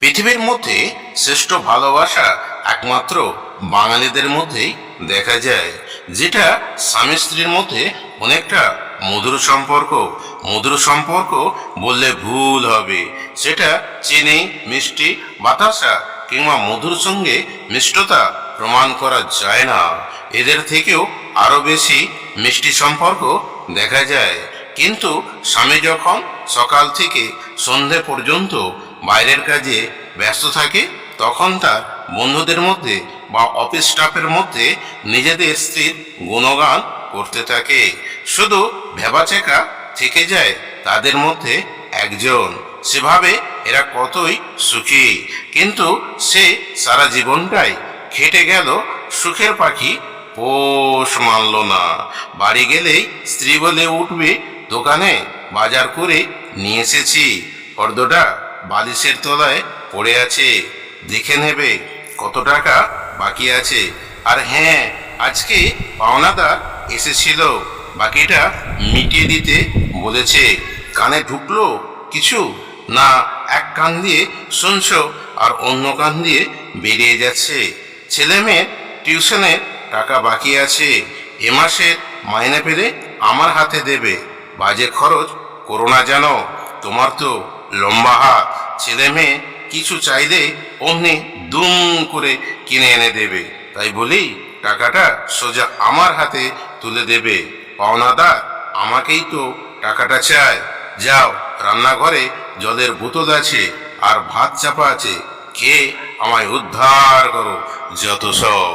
পৃথিবীর মধ্যে শ্রেষ্ঠ ভালোবাসা একমাত্র বাঙালিদের মধ্যেই দেখা যায়, যেটা স্বামী স্ত্রীর মধ্যে অনেকটা মধুর সম্পর্ক বললে ভুল হবে। সেটা চিনি, মিষ্টি, বাতাসা কিংবা মধুর সঙ্গে মিষ্টতা প্রমাণ করা যায় না। এদের থেকেও আরো বেশি মিষ্টি সম্পর্ক দেখা যায়। কিন্তু স্বামী যখন সকাল থেকে সন্ধে পর্যন্ত বাইরের কাজে ব্যস্ত থাকে, তখন তার বন্ধুদের মধ্যে বা অফিস স্টাফের মধ্যে নিজেদের স্ত্রীর গুণগান করতে থাকে। শুধু ভেবাচেকা থেকে যায় তাদের মধ্যে একজন। সেভাবে এরা কতই সুখী, কিন্তু সে সারা জীবনটাই খেটে গেল সুখের পাখি, পোষ মানল না। বাড়ি গেলেই স্ত্রী বলে উঠবে, দোকানে বাজার করে নিয়ে এসেছি, ফর্দটা বালিশের তলায় পড়ে আছে, দেখে নেবে কত টাকা বাকি আছে। আর হ্যাঁ, আজকে পাওনাদার এসেছিল, বাকিটা মিটিয়ে দিতে বলেছে। কানে ঢুকলো কিছু না, এক কান দিয়ে শুনছো আর অন্য কান দিয়ে বেরিয়ে যাচ্ছে। ছেলে মেয়ের টিউশনের টাকা বাকি আছে, এ মাসের মাইনে পেলে আমার হাতে দেবে, বাজে খরচ করো না জানো, তোমার তো লম্বা হাত। ছেলে মেয়ে কিছু চাইলে অমনি দুম করে কিনে এনে দেবে, তাই বলি টাকাটা সোজা আমার হাতে তুলে দেবে। পাওনাদার আমাকেই তো টাকাটা চায়। যাও, রান্নাঘরে জলের বোতল আছে আর ভাত চাপা আছে, খেয়ে আমায় উদ্ধার করো, যত সব।